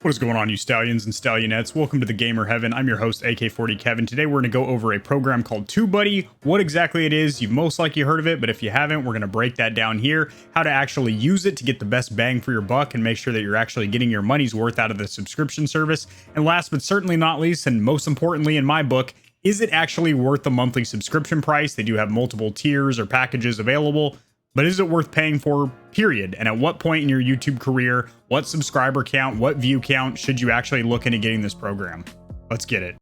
What is going on, you stallions and stallionettes? Welcome to the Gamer Heaven. I'm your host, AK40 Kevin. Today we're going to go over a program called TubeBuddy. What exactly it is, you've most likely heard of it, but if you haven't, we're going to break that down here. How to actually use it to get the best bang for your buck and make sure that you're actually getting your money's worth out of the subscription service. And last but certainly not least, and most importantly in my book, is it actually worth the monthly subscription price? They do have multiple tiers or packages available. But is it worth paying for, period? And at what point in your YouTube career, what subscriber count, what view count should you actually look into getting this program? Let's get it.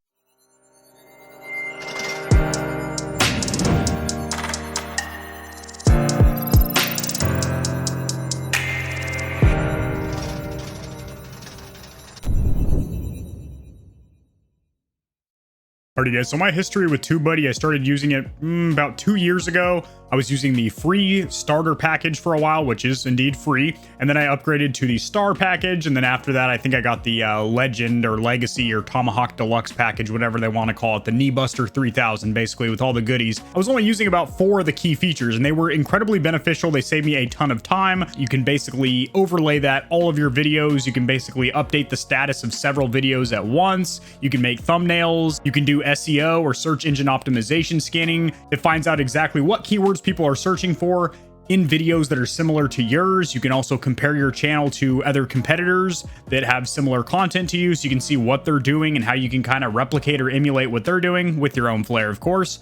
Alrighty guys, so my history with TubeBuddy, I started using it about 2 years ago. I was using the free starter package for a while, which is indeed free. And then I upgraded to the star package. And then after that, I think I got the legend or legacy or tomahawk deluxe package, whatever they want to call it. The Knee Buster 3000, basically, with all the goodies. I was only using about 4 of the key features and they were incredibly beneficial. They saved me a ton of time. You can basically overlay that all of your videos. You can basically update the status of several videos at once. You can make thumbnails. You can do SEO or search engine optimization scanning. It finds out exactly what keywords people are searching for in videos that are similar to yours. You can also compare your channel to other competitors that have similar content to you, so you can see what they're doing and how you can kind of replicate or emulate what they're doing with your own flair, of course.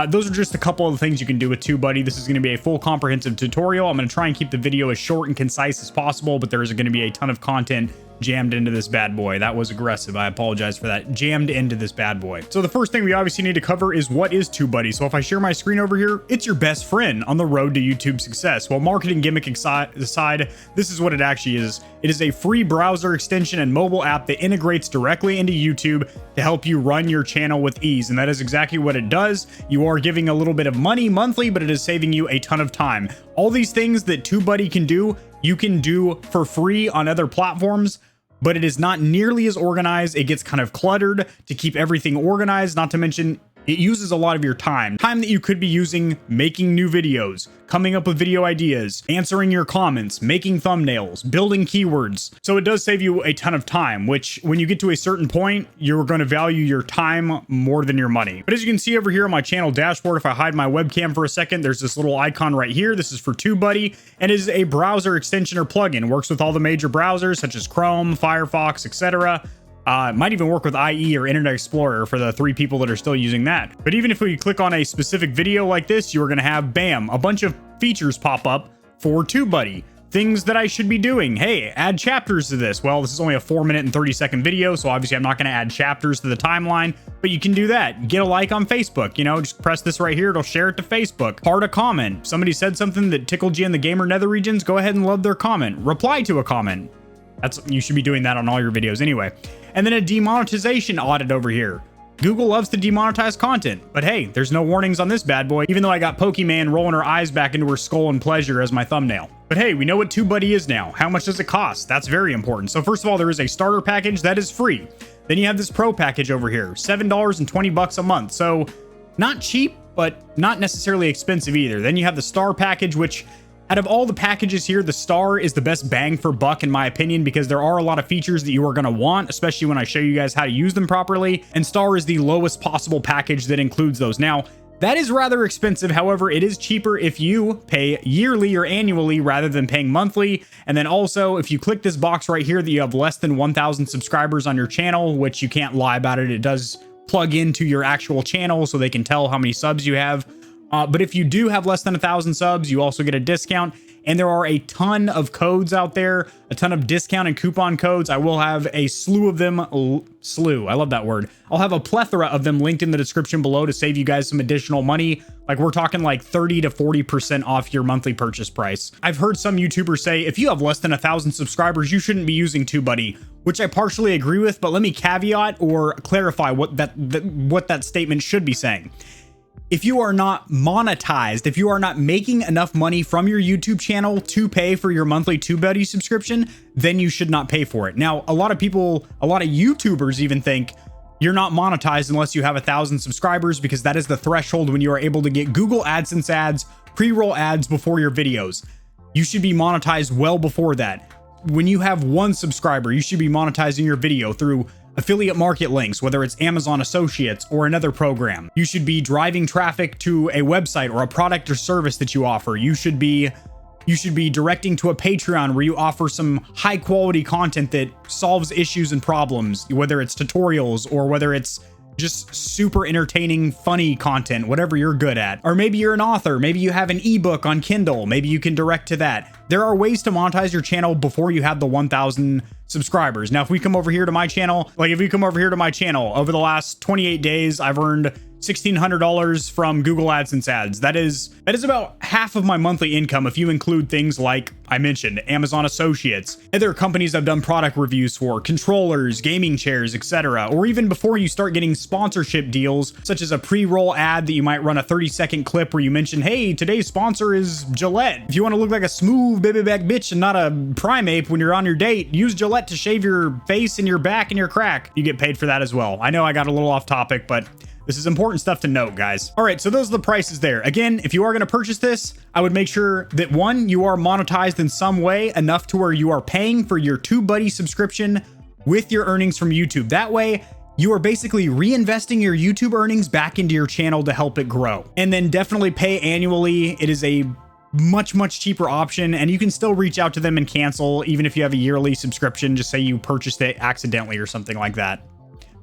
Those are just a couple of the things you can do with TubeBuddy. This is going to be a full comprehensive tutorial. I'm going to try and keep the video as short and concise as possible, but there is going to be a ton of content jammed into this bad boy. That was aggressive. I apologize for that. Jammed into this bad boy. So the first thing we obviously need to cover is what is TubeBuddy. So if I share my screen over here, it's your best friend on the road to YouTube success. Well, marketing gimmick aside, this is what it actually is. It is a free browser extension and mobile app that integrates directly into YouTube to help you run your channel with ease. And that is exactly what it does. You are giving a little bit of money monthly, but it is saving you a ton of time. All these things that TubeBuddy can do, you can do for free on other platforms, but it is not nearly as organized. It gets kind of cluttered to keep everything organized, not to mention it uses a lot of your time that you could be using making new videos, coming up with video ideas, answering your comments, making thumbnails, building keywords. So it does save you a ton of time, which when you get to a certain point, you're going to value your time more than your money. But as you can see over here on my channel dashboard, if I hide my webcam for a second, there's this little icon right here. This is for TubeBuddy and is a browser extension or plugin. It works with all the major browsers such as Chrome, Firefox, etc. It might even work with IE or Internet Explorer for the 3 people that are still using that. But even if we click on a specific video like this, you're going to have, bam, a bunch of features pop up for TubeBuddy. Things that I should be doing. Hey, add chapters to this. Well, this is only a 4-minute and 30-second video, so obviously I'm not going to add chapters to the timeline, but you can do that. Get a like on Facebook, you know, just press this right here. It'll share it to Facebook. Heart a comment. Somebody said something that tickled you in the gamer nether regions. Go ahead and love their comment. Reply to a comment. You should be doing that on all your videos anyway. And then a demonetization audit over here. Google loves to demonetize content, but hey, there's no warnings on this bad boy, even though I got Pokemon rolling her eyes back into her skull in pleasure as my thumbnail. But hey, we know what TubeBuddy is now. How much does it cost? That's very important. So first of all, there is a starter package that is free. Then you have this pro package over here, $7.20 a month. So not cheap, but not necessarily expensive either. Then you have the star package, which out of all the packages here, the star is the best bang for buck in my opinion, because there are a lot of features that you are going to want, especially when I show you guys how to use them properly. And star is the lowest possible package that includes those. Now, that is rather expensive. However, it is cheaper if you pay yearly or annually rather than paying monthly. And then also, if you click this box right here that you have less than 1,000 subscribers on your channel, which you can't lie about it, it does plug into your actual channel so they can tell how many subs you have. But if you do have less than 1,000 subs, you also get a discount. And there are a ton of codes out there, a ton of discount and coupon codes. I will have a slew of them. I love that word. I'll have a plethora of them linked in the description below to save you guys some additional money. Like we're talking like 30 to 40% off your monthly purchase price. I've heard some YouTubers say, if you have less than 1,000 subscribers, you shouldn't be using TubeBuddy, which I partially agree with, but let me caveat or clarify what that statement should be saying. If you are not monetized, if you are not making enough money from your YouTube channel to pay for your monthly TubeBuddy subscription, then you should not pay for it. Now, a lot of YouTubers even think you're not monetized unless you have 1,000 subscribers, because that is the threshold when you are able to get Google AdSense ads, pre-roll ads before your videos. You should be monetized well before that. when you have 1 subscriber, you should be monetizing your video through affiliate market links, whether it's Amazon Associates or another program. You should be driving traffic to a website or a product or service that you offer. You should be directing to a Patreon where you offer some high quality content that solves issues and problems, whether it's tutorials or whether it's just super entertaining, funny content, whatever you're good at. Or maybe you're an author, maybe you have an ebook on Kindle, maybe you can direct to that. There are ways to monetize your channel before you have the 1,000 subscribers. Now, if we come over here to my channel, over the last 28 days, I've earned $1,600 from Google AdSense ads. That is about half of my monthly income if you include things like I mentioned, Amazon Associates, other companies I've done product reviews for, controllers, gaming chairs, etc. Or even before you start getting sponsorship deals, such as a pre-roll ad that you might run a 30-second clip where you mention, hey, today's sponsor is Gillette. If you want to look like a smooth baby back bitch and not a primate when you're on your date, use Gillette to shave your face and your back and your crack. You get paid for that as well. I know I got a little off topic, but this is important stuff to note, guys. All right, so those are the prices there. Again, if you are going to purchase this, I would make sure that 1, you are monetized in some way enough to where you are paying for your TubeBuddy subscription with your earnings from YouTube. That way, you are basically reinvesting your YouTube earnings back into your channel to help it grow. And then definitely pay annually. It is a much cheaper option, and you can still reach out to them and cancel even if you have a yearly subscription. Just say you purchased it accidentally or something like that.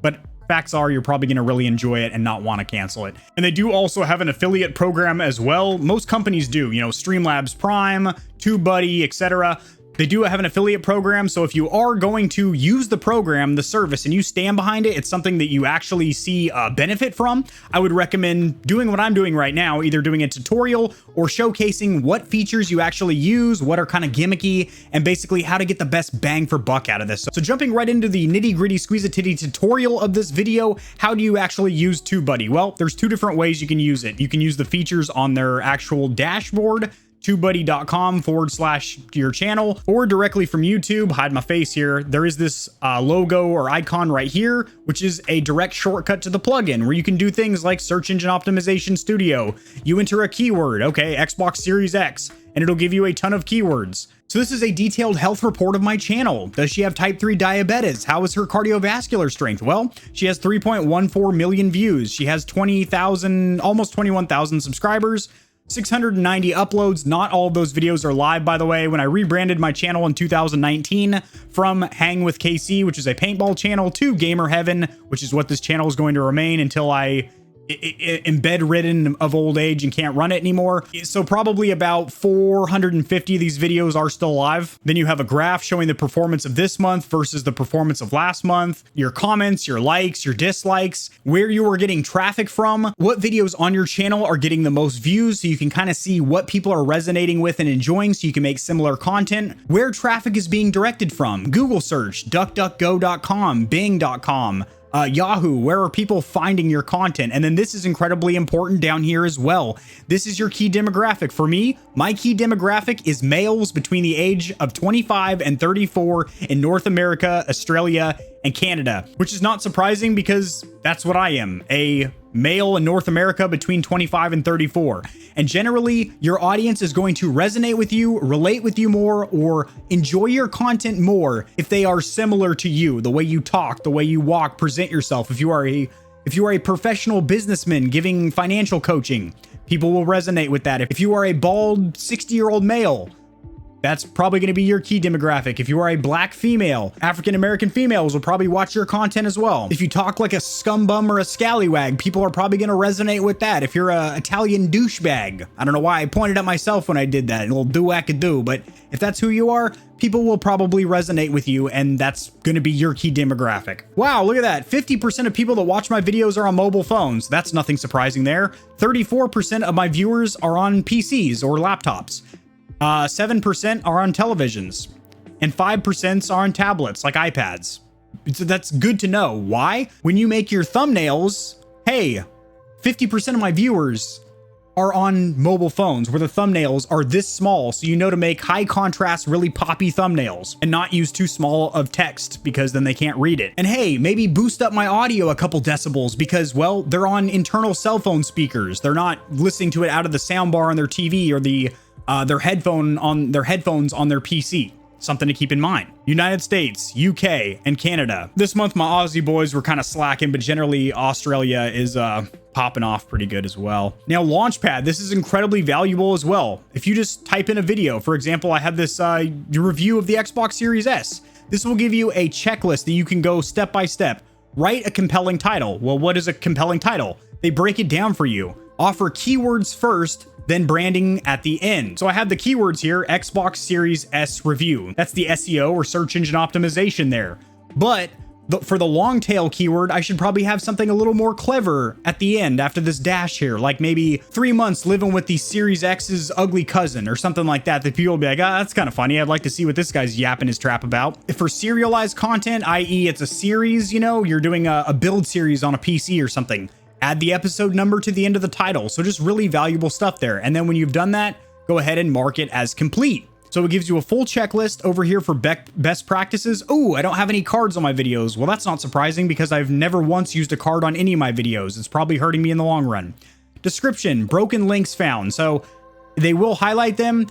But facts are, you're probably going to really enjoy it and not want to cancel it. And they do also have an affiliate program as well. Most companies do, you know, Streamlabs Prime, TubeBuddy, etc. They do have an affiliate program, so if you are going to use the program, the service, and you stand behind it, it's something that you actually see a benefit from, I would recommend doing what I'm doing right now, either doing a tutorial or showcasing what features you actually use, what are kind of gimmicky, and basically how to get the best bang for buck out of this. So jumping right into the nitty-gritty squeeze-a-titty tutorial of this video, how do you actually use TubeBuddy? Well, there's 2 different ways you can use it. You can use the features on their actual dashboard, tubebuddy.com/your channel, or directly from YouTube. Hide my face here. There is this logo or icon right here, which is a direct shortcut to the plugin where you can do things like search engine optimization studio. You enter a keyword, okay, Xbox Series X, and it'll give you a ton of keywords. So this is a detailed health report of my channel. Does she have type 3 diabetes? How is her cardiovascular strength? Well, she has 3.14 million views. She has 20,000, almost 21,000 subscribers. 690 uploads. Not all of those videos are live, by the way. When I rebranded my channel in 2019 from Hang with KC, which is a paintball channel, to Gamer Heaven, which is what this channel is going to remain until I am bedridden of old age and can't run it anymore. So probably about 450 of these videos are still live. Then you have a graph showing the performance of this month versus the performance of last month, your comments, your likes, your dislikes, where you are getting traffic from, what videos on your channel are getting the most views, so you can kind of see what people are resonating with and enjoying so you can make similar content, where traffic is being directed from, Google search, duckduckgo.com, bing.com, Yahoo, where are people finding your content? And then this is incredibly important down here as well. This is your key demographic. For me, my key demographic is males between the age of 25 and 34 in North America, Australia, and Canada, which is not surprising because that's what I am, a male in North America between 25 and 34. And generally, your audience is going to resonate with you, relate with you more, or enjoy your content more if they are similar to you, the way you talk, the way you walk, present yourself. If you are a professional businessman giving financial coaching, people will resonate with that. If you are a bald 60-year-old male, that's probably going to be your key demographic. If you are a black female, African-American females will probably watch your content as well. If you talk like a scumbum or a scallywag, people are probably going to resonate with that. If you're a Italian douchebag, I don't know why I pointed at myself when I did that, a little do-wacka-do, but if that's who you are, people will probably resonate with you, and that's going to be your key demographic. Wow, look at that. 50% of people that watch my videos are on mobile phones. That's nothing surprising there. 34% of my viewers are on PCs or laptops. 7% are on televisions, and 5% are on tablets like iPads. So that's good to know. Why? When you make your thumbnails, hey, 50% of my viewers are on mobile phones where the thumbnails are this small, so you know to make high contrast, really poppy thumbnails and not use too small of text because then they can't read it. And hey, maybe boost up my audio a couple decibels because, well, they're on internal cell phone speakers. They're not listening to it out of the soundbar on their TV or their headphones on their PC. Something to keep in mind. United States, UK, and Canada. This month, my Aussie boys were kind of slacking, but generally Australia is popping off pretty good as well. Now, Launchpad, this is incredibly valuable as well. If you just type in a video, for example, I have this review of the Xbox Series S. This will give you a checklist that you can go step by step. Write a compelling title. Well, what is a compelling title? They break it down for you. Offer keywords first, then branding at the end. So I have the keywords here, Xbox Series S review. That's the SEO or search engine optimization there. But for the long tail keyword, I should probably have something a little more clever at the end after this dash here, like maybe 3 months living with the Series X's ugly cousin or something like that, that people will be like, ah, that's kind of funny. I'd like to see what this guy's yapping his trap about. If for serialized content, i.e. it's a series, you know, you're doing a build series on a PC or something, add the episode number to the end of the title. So just really valuable stuff there. And then when you've done that, go ahead and mark it as complete. So it gives you a full checklist over here for best practices. Oh, I don't have any cards on my videos. Well, that's not surprising because I've never once used a card on any of my videos. It's probably hurting me in the long run. Description, broken links found. So they will highlight them.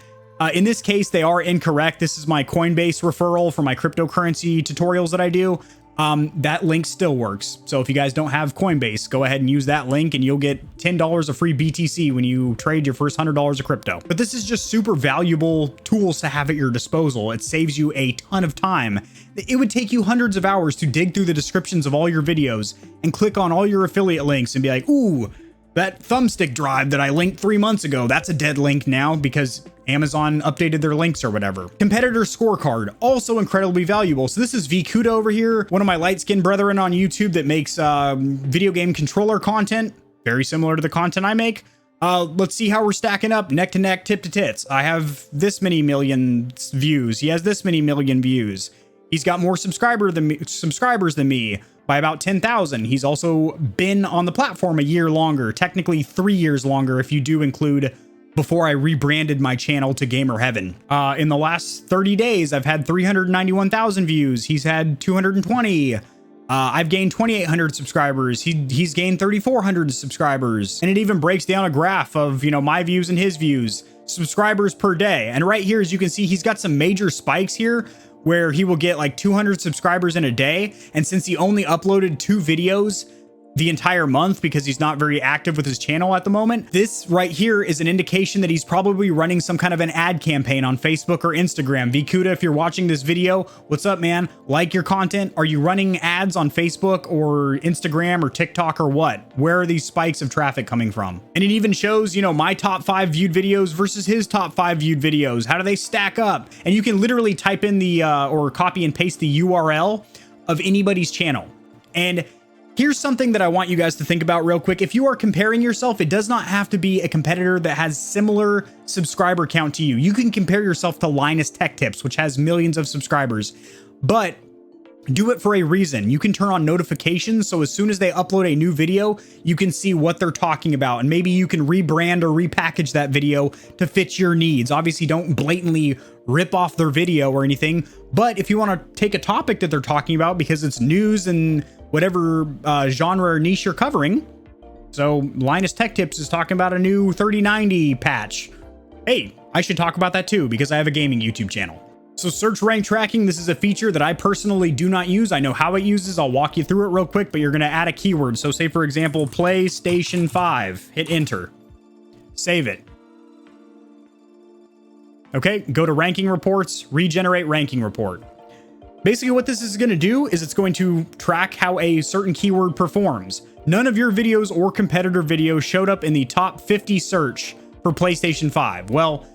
In this case, they are incorrect. This is my Coinbase referral for my cryptocurrency tutorials that I do. That link still works. So if you guys don't have Coinbase, go ahead and use that link and you'll get $10 of free BTC when you trade your first $100 of crypto. But this is just super valuable tools to have at your disposal. It saves you a ton of time. It would take you hundreds of hours to dig through the descriptions of all your videos and click on all your affiliate links and be like, ooh, that thumbstick drive that I linked 3 months ago, that's a dead link now because Amazon updated their links or whatever. Competitor scorecard, also incredibly valuable. So this is Vcuda over here, one of my light-skinned brethren on YouTube that makes video game controller content, very similar to the content I make. Let's see how we're stacking up neck to neck, tip to tits. I have this many million views. He has this many million views. He's got more subscribers than me by about 10,000. He's also been on the platform a year longer, technically 3 years longer if you do include before I rebranded my channel to Gamer Heaven. In the last 30 days, I've had 391,000 views. He's had 220. I've gained 2,800 subscribers. He's gained 3,400 subscribers. And it even breaks down a graph of, you know, my views and his views, subscribers per day. And right here, as you can see, he's got some major spikes here where he will get like 200 subscribers in a day. And since he only uploaded 2 videos the entire month because he's not very active with his channel at the moment, this right here is an indication that he's probably running some kind of an ad campaign on Facebook or Instagram. Vcuda, if you're watching this video, what's up, man? Like your content. Are you running ads on Facebook or Instagram or TikTok or what? Where are these spikes of traffic coming from? And it even shows, you know, my top 5 viewed videos versus his top 5 viewed videos. How do they stack up? And you can literally type in the or copy and paste the URL of anybody's channel. And here's something that I want you guys to think about real quick. If you are comparing yourself, it does not have to be a competitor that has similar subscriber count to you. You can compare yourself to Linus Tech Tips, which has millions of subscribers, but do it for a reason. You can turn on notifications, so as soon as they upload a new video, you can see what they're talking about, and maybe you can rebrand or repackage that video to fit your needs. Obviously, don't blatantly rip off their video or anything, but if you want to take a topic that they're talking about because it's news and whatever genre or niche you're covering. So Linus Tech Tips is talking about a new 3090 patch. Hey, I should talk about that too because I have a gaming YouTube channel. So search rank tracking, this is a feature that I personally do not use. I know how it uses. I'll walk you through it real quick, but you're going to add a keyword. So say, for example, PlayStation 5, hit enter, save it. Okay, go to ranking reports, regenerate ranking report. Basically what this is going to do is it's going to track how a certain keyword performs. None of your videos or competitor videos showed up in the top 50 search for PlayStation 5. Well,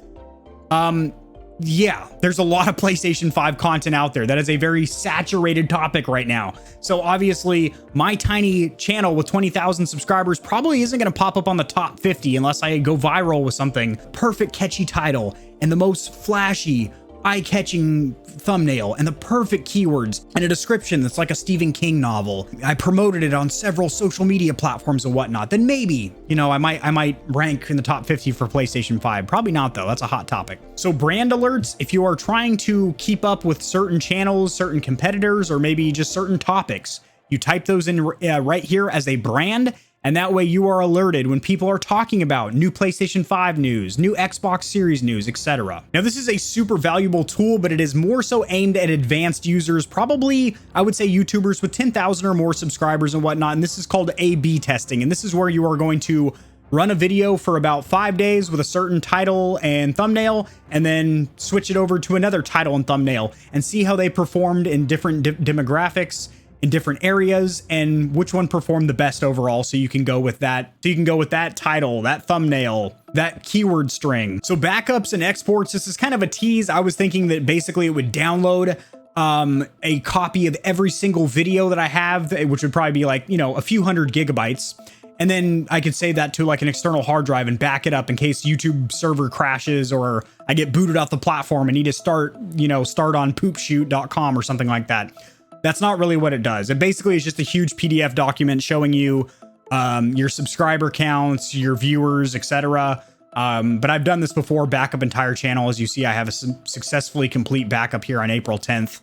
yeah, there's a lot of PlayStation 5 content out there. That is a very saturated topic right now. So obviously my tiny channel with 20,000 subscribers probably isn't going to pop up on the top 50 unless I go viral with something perfect, catchy title and the most flashy, eye-catching thumbnail and the perfect keywords and a description that's like a Stephen King novel. I promoted it on several social media platforms and whatnot. Then maybe, you know, I might rank in the top 50 for PlayStation 5. Probably not though. That's a hot topic. So brand alerts, if you are trying to keep up with certain channels, certain competitors, or maybe just certain topics, you type those in right here as a brand, And that way you are alerted when people are talking about new PlayStation 5 news, new Xbox Series news, etc. Now, this is a super valuable tool, but it is more so aimed at advanced users, probably, I would say, YouTubers with 10,000 or more subscribers and whatnot. And this is called A/B testing. And this is where you are going to run a video for about 5 days with a certain title and thumbnail, and then switch it over to another title and thumbnail and see how they performed in different demographics in different areas and which one performed the best overall. So you can go with that. So you can go with that title, that thumbnail, that keyword string. So backups and exports, this is kind of a tease. I was thinking that basically it would download a copy of every single video that I have, which would probably be like, you know, a few hundred gigabytes. And then I could save that to like an external hard drive and back it up in case YouTube server crashes or I get booted off the platform and need to start on poopshoot.com or something like that. That's not really what it does. It basically is just a huge PDF document showing you your subscriber counts, your viewers, etc. But I've done this before, backup entire channel. As you see, I have a successfully complete backup here on April 10th.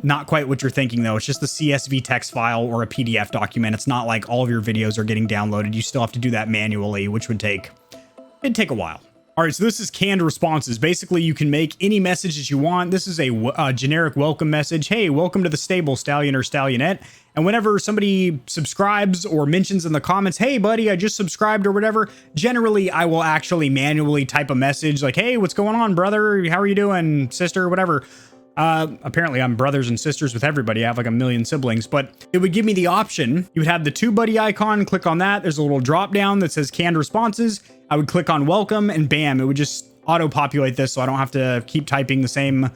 Not quite what you're thinking though. It's just a CSV text file or a PDF document. It's not like all of your videos are getting downloaded. You still have to do that manually, which it'd take a while. All right, so this is canned responses. Basically, you can make any messages you want. This is a generic welcome message. Hey, welcome to the stable, Stallion or Stallionette. And whenever somebody subscribes or mentions in the comments, hey, buddy, I just subscribed or whatever, generally, I will actually manually type a message like, hey, what's going on, brother? How are you doing, sister, whatever. Apparently I'm brothers and sisters with everybody. I have like a million siblings, but it would give me the option. You would have the TubeBuddy icon, click on that. There's a little drop down that says canned responses. I would click on welcome and bam, it would just auto populate this. So I don't have to keep typing the same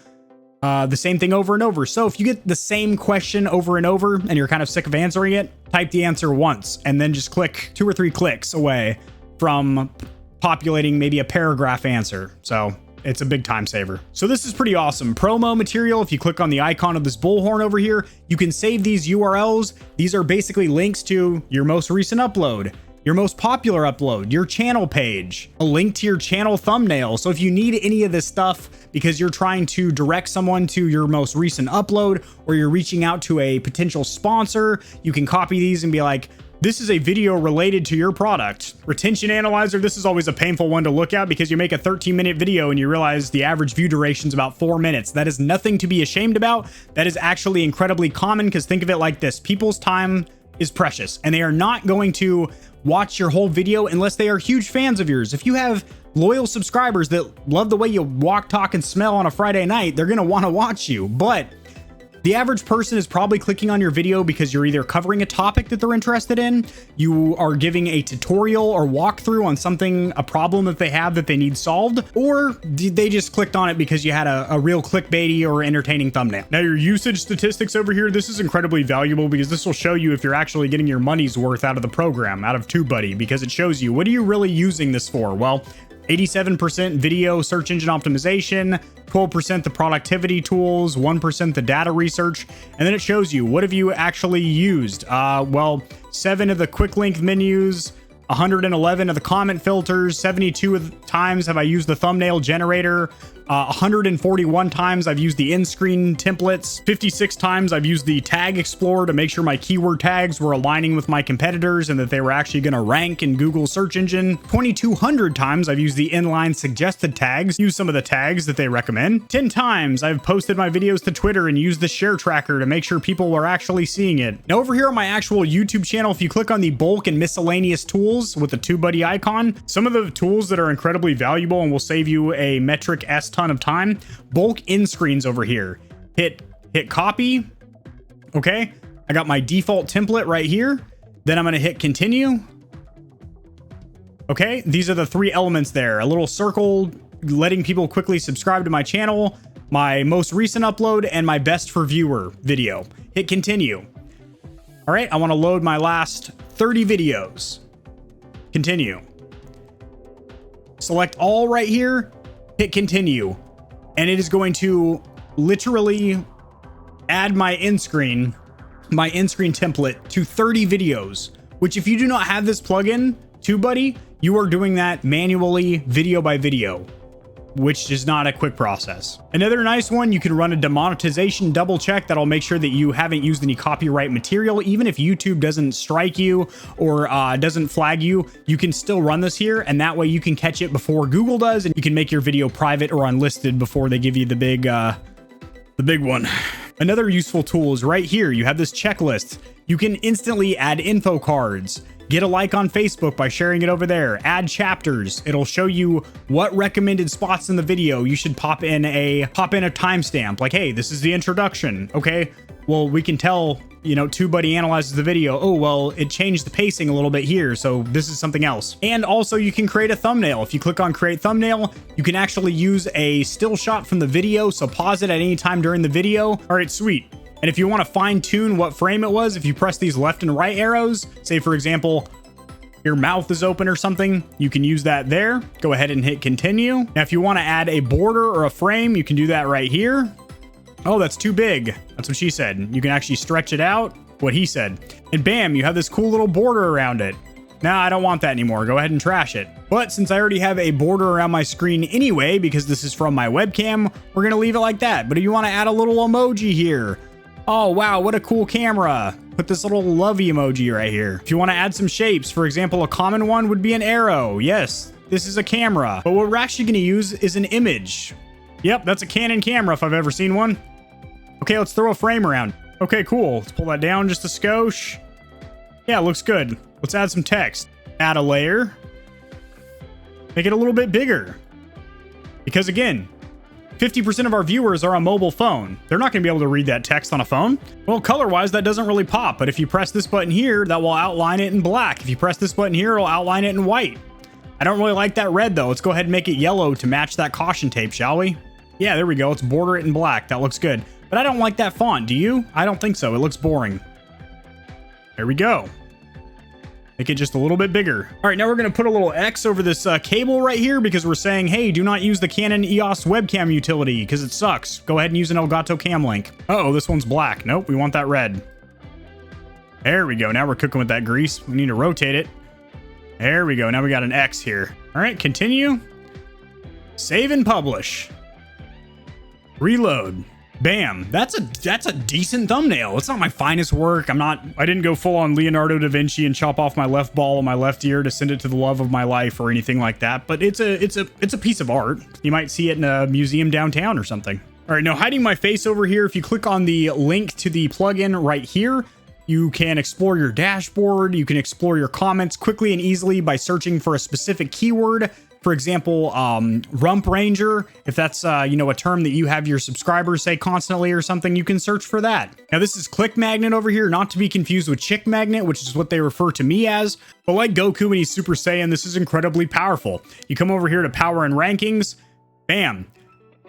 thing over and over. So if you get the same question over and over and you're kind of sick of answering it, type the answer once and then just click 2 or 3 clicks away from populating maybe a paragraph answer. So it's a big time saver. So this is pretty awesome. Promo material. If you click on the icon of this bullhorn over here, you can save these URLs. These are basically links to your most recent upload, your most popular upload, your channel page, a link to your channel thumbnail. So if you need any of this stuff because you're trying to direct someone to your most recent upload or you're reaching out to a potential sponsor, you can copy these and be like, this is a video related to your product. Retention analyzer. This is always a painful one to look at because you make a 13-minute video and you realize the average view duration is about 4 minutes. That is nothing to be ashamed about. That is actually incredibly common because think of it like this. People's time is precious and they are not going to watch your whole video unless they are huge fans of yours. If you have loyal subscribers that love the way you walk, talk, and smell on a Friday night, they're going to want to watch you. But the average person is probably clicking on your video because you're either covering a topic that they're interested in, you are giving a tutorial or walkthrough on something, a problem that they have that they need solved, or they just clicked on it because you had a real clickbaity or entertaining thumbnail. Now your usage statistics over here, this is incredibly valuable because this will show you if you're actually getting your money's worth out of the program, out of TubeBuddy, because it shows you what are you really using this for? Well, 87% video search engine optimization, 12% the productivity tools, 1% the data research, and then it shows you what have you actually used. Well, 7 of the quick link menus, 111 of the comment filters, 72 of the times have I used the thumbnail generator, 141 times I've used the in-screen templates, 56 times I've used the tag explorer to make sure my keyword tags were aligning with my competitors and that they were actually going to rank in Google search engine, 2,200 times I've used the inline suggested tags, used some of the tags that they recommend, 10 times I've posted my videos to Twitter and used the share tracker to make sure people are actually seeing it. Now over here on my actual YouTube channel, if you click on the bulk and miscellaneous tools with the TubeBuddy icon, some of the tools that are incredibly valuable and will save you a metric ton of time, bulk in screens over here. Hit copy. Okay, I got my default template right here. Then I'm going to hit continue. Okay, these are the 3 elements there. A little circle letting people quickly subscribe to my channel, my most recent upload, and my best for viewer video. Hit continue. All right, I want to load my last 30 videos. Continue. Select all right here. Hit continue, and it is going to literally add my end screen template to 30 videos, which if you do not have this plugin, TubeBuddy, you are doing that manually video by video. which is not a quick process. Another nice one, you can run a demonetization double check that'll make sure that you haven't used any copyright material. Even if YouTube doesn't strike you or doesn't flag you, you can still run this here, and that way you can catch it before Google does, and you can make your video private or unlisted before they give you the big one. Another useful tool is right here. You have this checklist. You can instantly add info cards. Get a like on Facebook by sharing it over there. Add chapters. It'll show you what recommended spots in the video you should pop in a timestamp. Like, hey, this is the introduction. Okay, well, we can tell, you know, TubeBuddy analyzes the video. Oh, well, it changed the pacing a little bit here, so this is something else. And also, you can create a thumbnail. If you click on create thumbnail, you can actually use a still shot from the video, so pause it at any time during the video. All right, sweet. And if you want to fine tune what frame it was, if you press these left and right arrows, say for example, your mouth is open or something, you can use that there. Go ahead and hit continue. Now, if you want to add a border or a frame, you can do that right here. Oh, that's too big. That's what she said. You can actually stretch it out, what he said. And bam, you have this cool little border around it. Now, I don't want that anymore. Go ahead and trash it. But since I already have a border around my screen anyway, because this is from my webcam, we're going to leave it like that. But if you want to add a little emoji here, oh, wow, what a cool camera. Put this little lovey emoji right here. If you want to add some shapes, for example, a common one would be an arrow. Yes, this is a camera. But what we're actually going to use is an image. Yep, that's a Canon camera if I've ever seen one. Okay, let's throw a frame around. Okay, cool. Let's pull that down just a skosh. Yeah, looks good. Let's add some text. Add a layer. Make it a little bit bigger. Because again, 50% of our viewers are on mobile phone. They're not going to be able to read that text on a phone. Well, color-wise, that doesn't really pop, but if you press this button here, that will outline it in black. If you press this button here, it'll outline it in white. I don't really like that red, though. Let's go ahead and make it yellow to match that caution tape, shall we? Yeah, there we go. Let's border it in black. That looks good. But I don't like that font. Do you? I don't think so. It looks boring. There we go. Make it just a little bit bigger. All right, now we're going to put a little X over this cable right here because we're saying, hey, do not use the Canon EOS webcam utility because it sucks. Go ahead and use an Elgato Cam Link. Uh-oh, this one's black. Nope, we want that red. There we go. Now we're cooking with that grease. We need to rotate it. There we go. Now we got an X here. All right, continue. Save and publish. Reload. Bam. That's a decent thumbnail. It's not my finest work. I didn't go full on Leonardo da Vinci and chop off my left ball and my left ear to send it to the love of my life or anything like that, but it's a piece of art. You might see it in a museum downtown or something. All right, now hiding my face over here, if you click on the link to the plugin right here, you can explore your dashboard. You can explore your comments quickly and easily by searching for a specific keyword. For example, rump ranger, if that's, you know, a term that you have your subscribers say constantly or something, you can search for that. Now, this is click magnet over here, not to be confused with chick magnet, which is what they refer to me as. But like Goku when he's Super Saiyan, this is incredibly powerful. You come over here to power and rankings. Bam.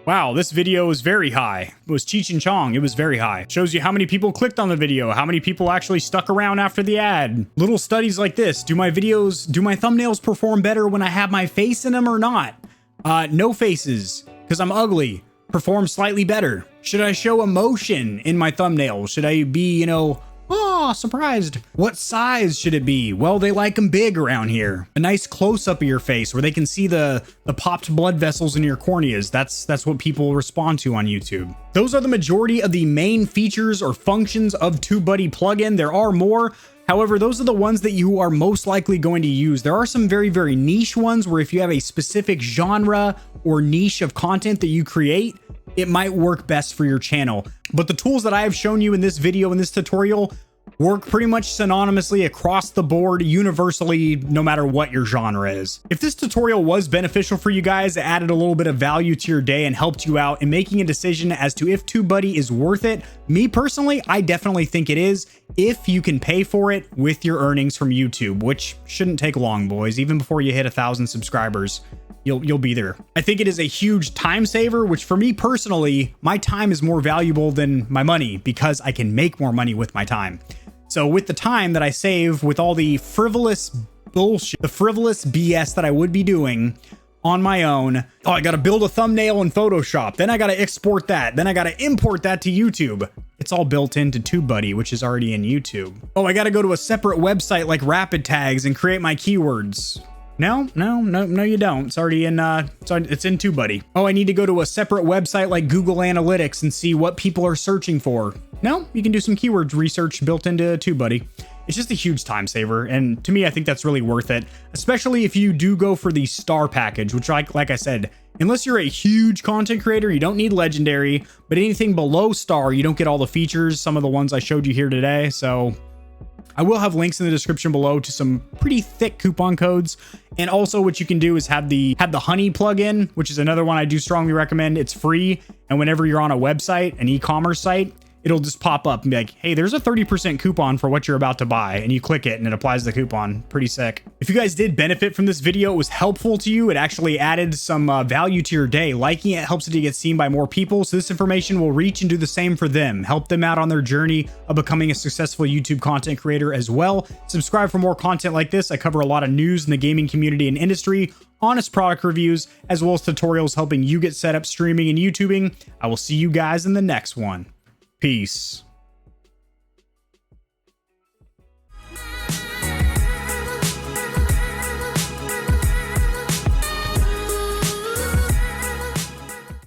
Wow, this video is very high. It was Cheech and Chong. It was very high. Shows you how many people clicked on the video, how many people actually stuck around after the ad. Little studies like this. Do my thumbnails perform better when I have my face in them or not? No faces, because I'm ugly. Perform slightly better. Should I show emotion in my thumbnail? Should I be, you know, oh, surprised? What size should it be? Well, they like them big around here. A nice close-up of your face where they can see the popped blood vessels in your corneas. That's what people respond to on YouTube. Those are the majority of the main features or functions of TubeBuddy plugin. There are more. However, those are the ones that you are most likely going to use. There are some very, very niche ones where if you have a specific genre or niche of content that you create, it might work best for your channel. But the tools that I have shown you in this video, in this tutorial, work pretty much synonymously across the board, universally, no matter what your genre is. If this tutorial was beneficial for you guys, it added a little bit of value to your day and helped you out in making a decision as to if TubeBuddy is worth it, me personally, I definitely think it is, if you can pay for it with your earnings from YouTube, which shouldn't take long, boys. Even before you hit 1,000 subscribers, you'll be there. I think it is a huge time saver, which for me personally, my time is more valuable than my money because I can make more money with my time. So with the time that I save with all the frivolous bullshit, the frivolous BS that I would be doing on my own, oh, I got to build a thumbnail in Photoshop. Then I got to export that. Then I got to import that to YouTube. It's all built into TubeBuddy, which is already in YouTube. Oh, I got to go to a separate website like Rapid Tags and create my keywords. No, you don't. It's already in, it's in TubeBuddy. Oh, I need to go to a separate website like Google Analytics and see what people are searching for. No, you can do some keyword research built into TubeBuddy. It's just a huge time saver, and to me, I think that's really worth it, especially if you do go for the star package, which like I said, unless you're a huge content creator, you don't need legendary, but anything below star, you don't get all the features, some of the ones I showed you here today. So I will have links in the description below to some pretty thick coupon codes. And also what you can do is have the honey plugin, which is another one I do strongly recommend. It's free. And whenever you're on a website, an e-commerce site, it'll just pop up and be like, hey, there's a 30% coupon for what you're about to buy. And you click it and it applies the coupon. Pretty sick. If you guys did benefit from this video, it was helpful to you. It actually added some value to your day. Liking it helps it to get seen by more people. So this information will reach and do the same for them. Help them out on their journey of becoming a successful YouTube content creator as well. Subscribe for more content like this. I cover a lot of news in the gaming community and industry, honest product reviews, as well as tutorials helping you get set up streaming and YouTubing. I will see you guys in the next one. Peace.